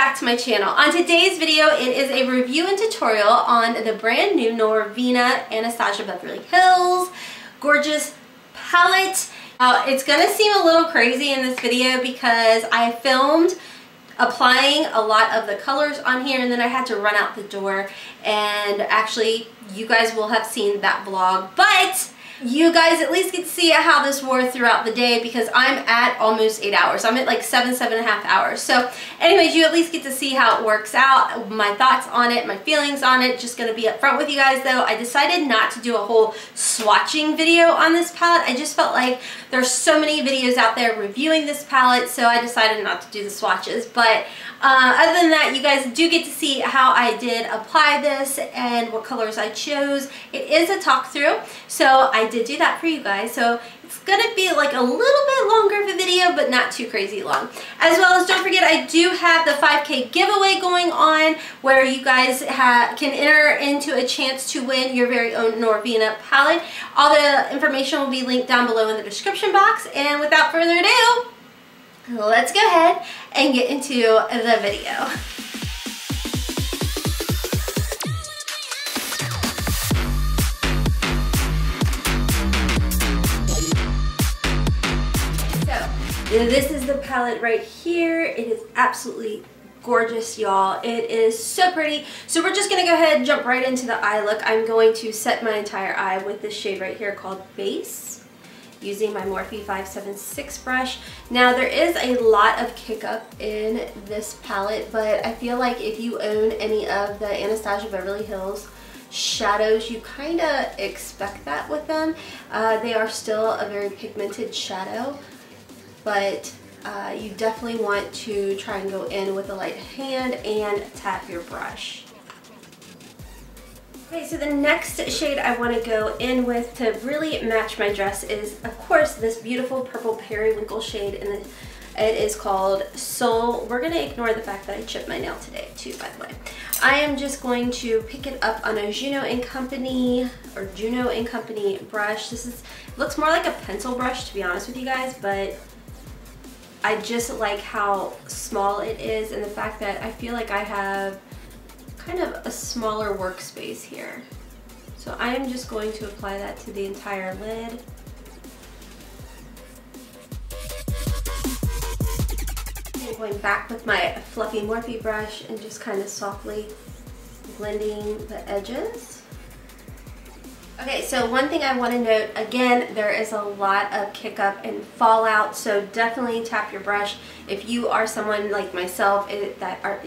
back to my channel. On today's video, it is a review and tutorial on the brand new Novina Anastasia Beverly Hills gorgeous palette. It's gonna seem a little crazy in this video because I filmed applying a lot of the colors on here and then I had to run out the door, and actually you guys will have seen that vlog, but you guys at least get to see how this wore throughout the day because I'm at almost 8 hours. I'm at like 7.5 hours. So anyways, you at least get to see how it works out, my thoughts on it, my feelings on it. Just gonna be upfront with you guys though. I decided not to do a whole swatching video on this palette. I just felt like there's so many videos out there reviewing this palette, so I decided not to do the swatches. But other than that, you guys do get to see how I did apply this and what colors I chose. It is a talk through, so I did do that for you guys. So it's gonna be like a little bit longer of a video, but not too crazy long. As well as, don't forget, I do have the 5K giveaway going on where you guys can enter into a chance to win your very own Novina palette. All the information will be linked down below in the description box. And without further ado, let's go ahead and get into the video. This is the palette right here. It is absolutely gorgeous, y'all. It is so pretty. So we're just gonna go ahead and jump right into the eye look. I'm going to set my entire eye with this shade right here called Base, using my Morphe 576 brush. Now there is a lot of kick up in this palette, but I feel like if you own any of the Anastasia Beverly Hills shadows, you kind of expect that with them. They are still a very pigmented shadow, but you definitely want to try and go in with a light hand and tap your brush. Okay, so the next shade I want to go in with to really match my dress is, of course, this beautiful purple periwinkle shade, and it is called Soul. We're going to ignore the fact that I chipped my nail today too, by the way. I am just going to pick it up on a Juno & Company brush. This looks more like a pencil brush, to be honest with you guys, but I just like how small it is and the fact that I feel like I have kind of a smaller workspace here. So I am just going to apply that to the entire lid. I'm going back with my fluffy Morphe brush and just kind of softly blending the edges. Okay, so one thing I want to note, again, there is a lot of kick up and fallout, so definitely tap your brush. If you are someone like myself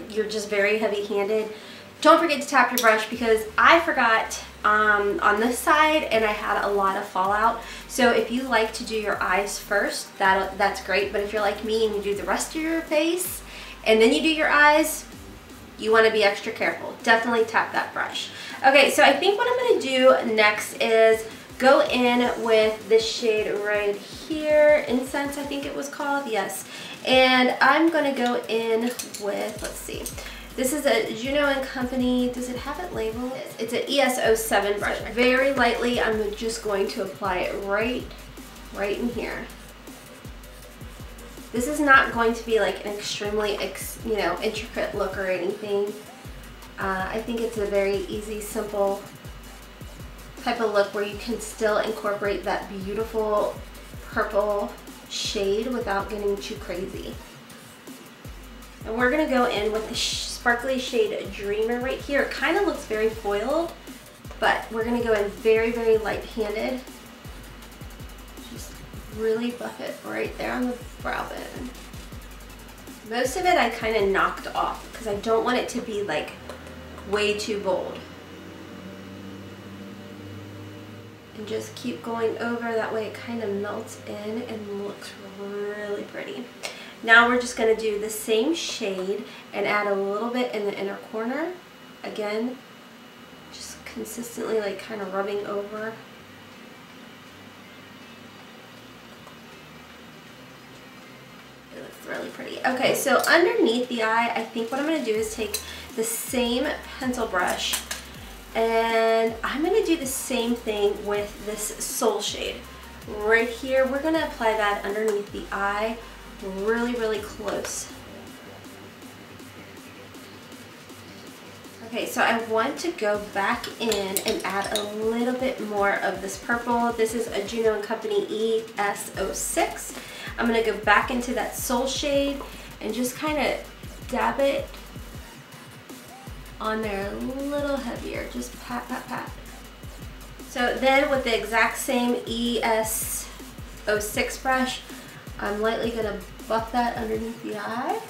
you're just very heavy-handed, don't forget to tap your brush, because I forgot on this side and I had a lot of fallout. So if you like to do your eyes first, that's great, but if you're like me and you do the rest of your face and then you do your eyes, you want to be extra careful. Definitely tap that brush. Okay, so I think what I'm going to do next is go in with this shade right here, Incense I think it was called, yes. And I'm going to go in with, let's see, this is a Juno & Company, does it have it labeled? It's an ES07 brush. Very lightly, I'm just going to apply it right in here. This is not going to be like an extremely, intricate look or anything. I think it's a very easy, simple type of look where you can still incorporate that beautiful purple shade without getting too crazy. And we're gonna go in with the sparkly shade Dreamer right here. It kind of looks very foiled, but we're gonna go in very, very light-handed. Just really buff it right there on the brow bone. Most of it I kind of knocked off because I don't want it to be like way too bold. And just keep going over, that way it kind of melts in and looks really pretty. Now we're just going to do the same shade and add a little bit in the inner corner. Again, just consistently like kind of rubbing over. It looks really pretty. Okay, so underneath the eye, I think what I'm going to do is take the same pencil brush and I'm going to do the same thing with this Soul shade. Right here, we're going to apply that underneath the eye really, really close. Okay, so I want to go back in and add a little bit more of this purple. This is a Juno & Company ES06. I'm gonna go back into that Soul shade and just kind of dab it on there a little heavier. Just pat, pat, pat. So then with the exact same ES06 brush, I'm lightly gonna buff that underneath the eye.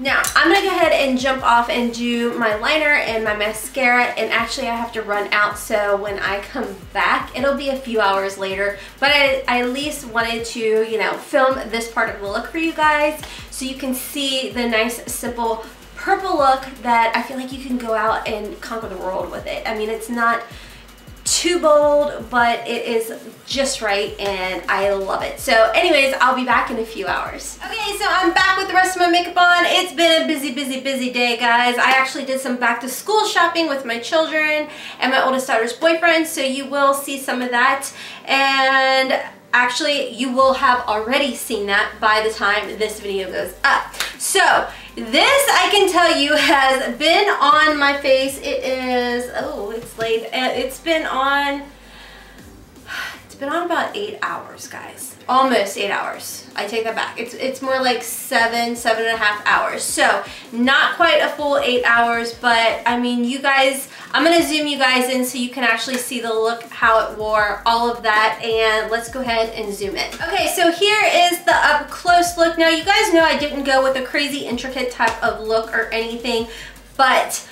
Now, I'm gonna go ahead and jump off and do my liner and my mascara, and actually I have to run out, so when I come back, it'll be a few hours later, but I at least wanted to, you know, film this part of the look for you guys so you can see the nice, simple purple look that I feel like you can go out and conquer the world with it. I mean, it's not too bold, but it is just right and I love it. So anyways, I'll be back in a few hours. Okay, so I'm back with the rest of my makeup on. It's been a busy day, guys. I actually did some back to school shopping with my children and my oldest daughter's boyfriend, so you will see some of that. And actually, you will have already seen that by the time this video goes up. So this, I can tell you, has been on my face. It is, oh, it's late. It's been on about 8 hours, guys. Almost 8 hours. I take that back. It's more like 7.5 hours. So not quite a full 8 hours, but I mean, you guys, I'm gonna zoom you guys in so you can actually see the look, how it wore, all of that, and let's go ahead and zoom in. Okay, so here is the up close look. Now you guys know I didn't go with a crazy intricate type of look or anything, but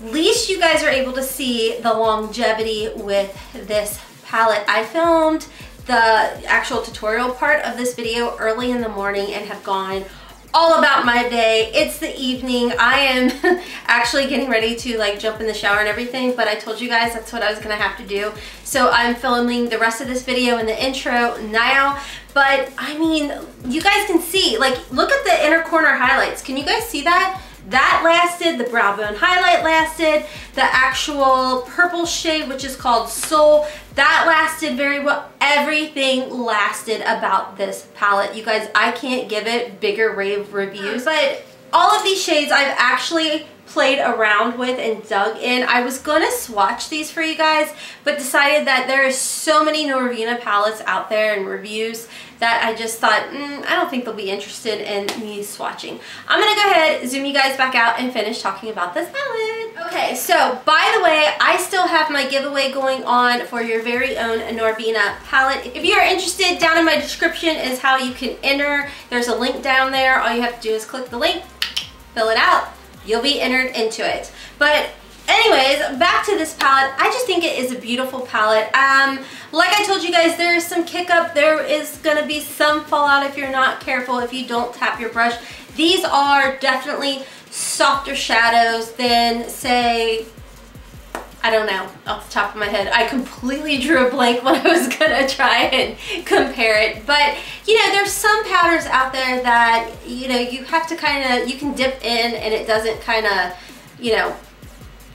at least you guys are able to see the longevity with this palette. I filmed the actual tutorial part of this video early in the morning and have gone all about my day. It's the evening. I am actually getting ready to like jump in the shower and everything, but I told you guys that's what I was gonna have to do. So I'm filming the rest of this video in the intro now. But I mean, you guys can see, like, look at the inner corner highlights. Can you guys see that? That lasted, the brow bone highlight lasted, the actual purple shade, which is called Soul, that lasted very well. Everything lasted about this palette. You guys, I can't give it bigger rave reviews, but all of these shades I've actually played around with and dug in. I was gonna swatch these for you guys, but decided that there are so many Novina palettes out there and reviews that I just thought, I don't think they'll be interested in me swatching. I'm gonna go ahead, zoom you guys back out, and finish talking about this palette. Okay, so by the way, I still have my giveaway going on for your very own Novina palette. If you are interested, down in my description is how you can enter. There's a link down there. All you have to do is click the link, fill it out. You'll be entered into it. But anyways, back to this palette. I just think it is a beautiful palette. Like I told you guys, there is some kick up. There is gonna be some fallout if you're not careful, if you don't tap your brush. These are definitely softer shadows than, say, I don't know, off the top of my head. I completely drew a blank when I was gonna try and compare it. But, you know, there's some powders out there that, you know, you have to kind of, you can dip in and it doesn't kind of, you know,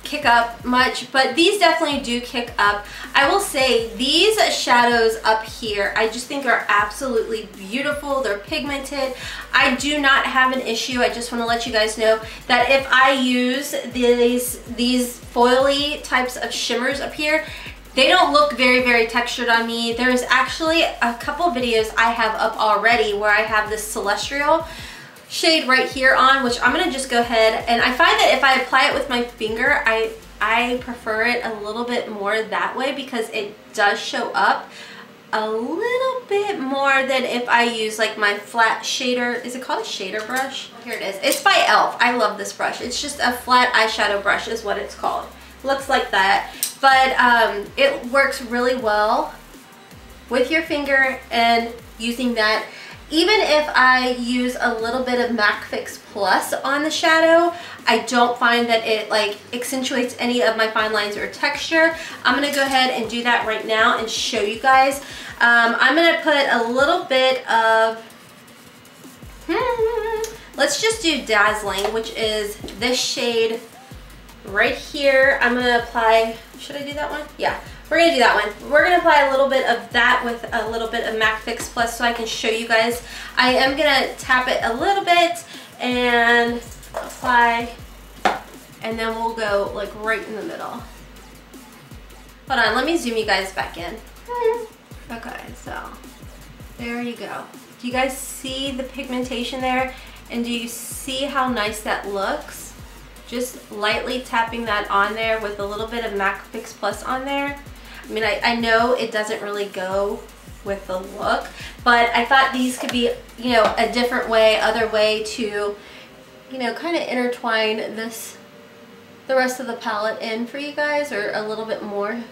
kick up much, but these definitely do kick up. I will say these shadows up here I just think are absolutely beautiful. They're pigmented. I do not have an issue. I just want to let you guys know that if I use these foily types of shimmers up here, they don't look very textured on me. There's actually a couple videos I have up already where I have this celestial shade right here on, which I'm gonna just go ahead, and I find that if I apply it with my finger, I prefer it a little bit more that way because it does show up a little bit more than if I use like my flat shader. Is it called a shader brush? Here it is. It's by e.l.f. I love this brush. It's just a flat eyeshadow brush is what it's called. Looks like that, but it works really well with your finger and using that. Even if I use a little bit of MAC Fix Plus on the shadow, I don't find that it like accentuates any of my fine lines or texture. I'm gonna go ahead and do that right now and show you guys. I'm gonna put a little bit of, let's just do Dazzling, which is this shade right here. I'm gonna apply, should I do that one? Yeah. We're gonna do that one. We're gonna apply a little bit of that with a little bit of MAC Fix Plus so I can show you guys. I am gonna tap it a little bit and apply and then we'll go like right in the middle. Hold on, let me zoom you guys back in. Okay, so there you go. Do you guys see the pigmentation there? And do you see how nice that looks? Just lightly tapping that on there with a little bit of MAC Fix Plus on there. I mean, I know it doesn't really go with the look, but I thought these could be, you know, a different way, other way to, you know, kind of intertwine the rest of the palette in for you guys, or a little bit more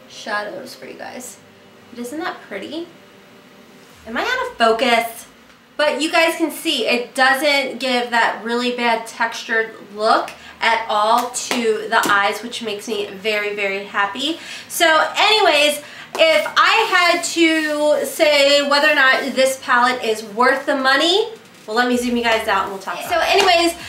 shadows for you guys. But isn't that pretty? Am I out of focus? But you guys can see it doesn't give that really bad textured look at all to the eyes, which makes me very, very happy. So anyways, if I had to say whether or not this palette is worth the money, well, let me zoom you guys out and we'll talk about it. So anyways,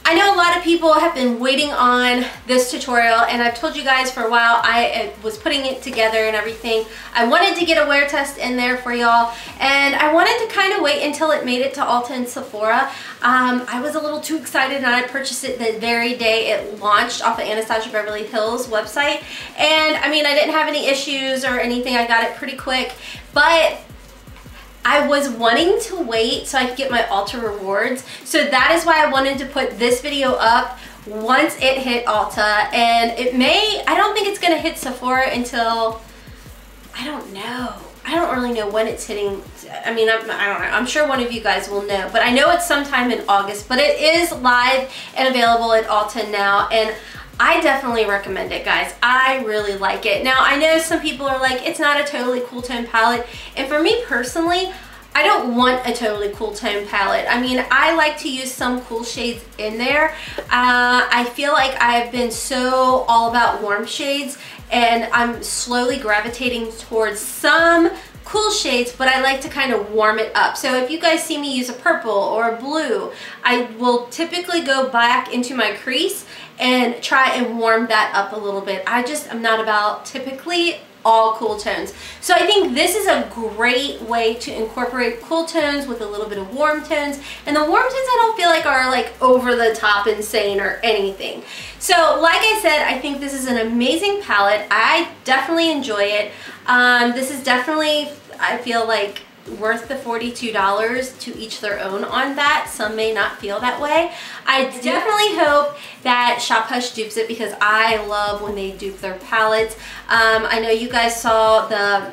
I know a lot of people have been waiting on this tutorial, and I've told you guys for a while I was putting it together and everything. I wanted to get a wear test in there for y'all, and I wanted to kind of wait until it made it to Ulta and Sephora. I was a little too excited, and I purchased it the very day it launched off of Anastasia Beverly Hills website. And I mean, I didn't have any issues or anything. I got it pretty quick, but I was wanting to wait so I could get my Ulta rewards. So that is why I wanted to put this video up once it hit Ulta. And it may, I don't think it's gonna hit Sephora until, I don't know. I don't really know when it's hitting. I mean, I don't know. I'm sure one of you guys will know, but I know it's sometime in August, but it is live and available at Ulta now. And I definitely recommend it, guys. I really like it. Now, I know some people are like, it's not a totally cool tone palette. And for me personally, I don't want a totally cool tone palette. I mean, I like to use some cool shades in there. I feel like I've been so all about warm shades, and I'm slowly gravitating towards some cool shades, but I like to kind of warm it up. So if you guys see me use a purple or a blue, I will typically go back into my crease and try and warm that up a little bit. I'm not about typically all cool tones. So I think this is a great way to incorporate cool tones with a little bit of warm tones. And the warm tones I don't feel like are like over the top insane or anything. So like I said, I think this is an amazing palette. I definitely enjoy it. This is definitely, I feel like, worth the $42, to each their own on that. Some may not feel that way. I definitely hope that Shop Hush dupes it, because I love when they dupe their palettes. I know you guys saw the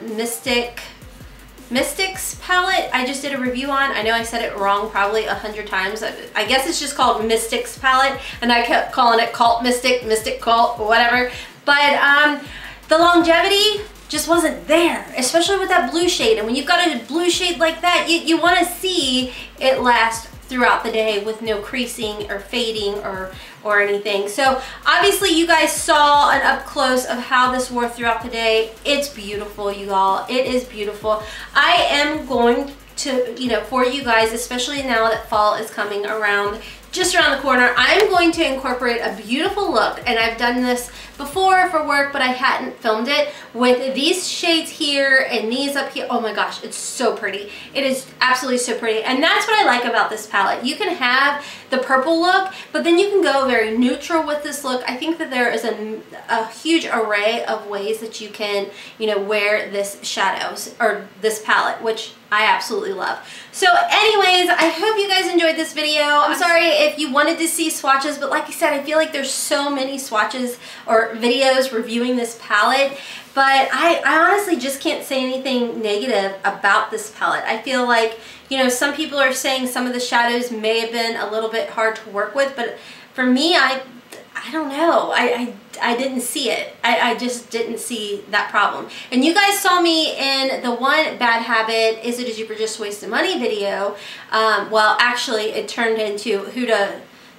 Mystics palette I just did a review on. I know I said it wrong probably 100 times. I guess it's just called Mystics palette, and I kept calling it Cult Mystic, Mystic Cult, whatever. But the longevity just wasn't there, especially with that blue shade. And when you've got a blue shade like that, you want to see it last throughout the day with no creasing or fading or anything. So obviously you guys saw an up close of how this wore throughout the day. It's beautiful, you all. It is beautiful. I am going to, you know, for you guys, especially now that fall is coming around, just around the corner, I'm going to incorporate a beautiful look, and I've done this before for work, but I hadn't filmed it, with these shades here and these up here. Oh my gosh, it's so pretty. It is absolutely so pretty, and that's what I like about this palette. You can have the purple look, but then you can go very neutral with this look. I think that there is a huge array of ways that you can, you know, wear this shadows, or this palette, which I absolutely love. So anyways, I hope you guys enjoyed this video. I'm sorry if you wanted to see swatches, but like I said, I feel like there's so many swatches or videos reviewing this palette, but I honestly just can't say anything negative about this palette. I feel like, you know, some people are saying some of the shadows may have been a little bit hard to work with, but for me, I don't know. I didn't see it. I just didn't see that problem. And you guys saw me in the one bad habit, is it a dupe or just wasting money video. Well, actually it turned into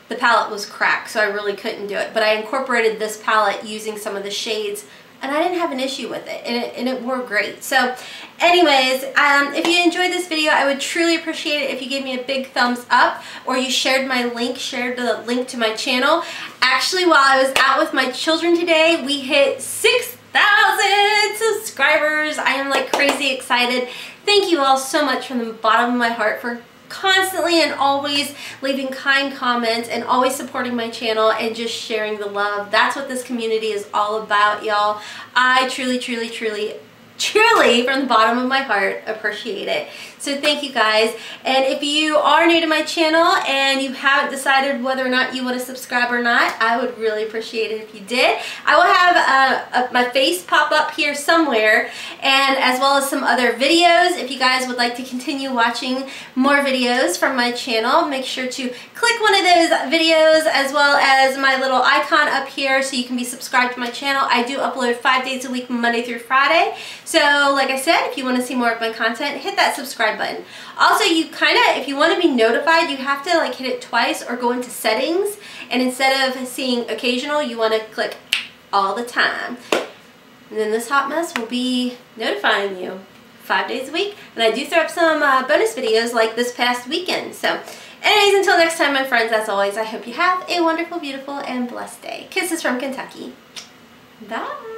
the palette was cracked, so I really couldn't do it. But I incorporated this palette using some of the shades, and I didn't have an issue with it, and it wore great. So anyways, if you enjoyed this video, I would truly appreciate it if you gave me a big thumbs up, or you shared the link to my channel. Actually, while I was out with my children today, we hit 6,000 subscribers. I am like crazy excited. Thank you all so much from the bottom of my heart for constantly and always leaving kind comments and always supporting my channel and just sharing the love. That's what this community is all about, y'all. I truly, truly, truly, truly, from the bottom of my heart, appreciate it. So thank you guys. And if you are new to my channel and you haven't decided whether or not you want to subscribe or not, I would really appreciate it if you did. I will have my face pop up here somewhere, and as well as some other videos. If you guys would like to continue watching more videos from my channel, make sure to click one of those videos as well as my little icon up here so you can be subscribed to my channel. I do upload 5 days a week, Monday through Friday. So like I said, if you want to see more of my content, hit that subscribe button. Also, you if you want to be notified, you have to like hit it twice or go into settings, and instead of seeing occasional, you want to click all the time. And then this hot mess will be notifying you 5 days a week. And I do throw up some bonus videos like this past weekend. So anyways, until next time, my friends, as always, I hope you have a wonderful, beautiful, and blessed day. Kisses from Kentucky. Bye.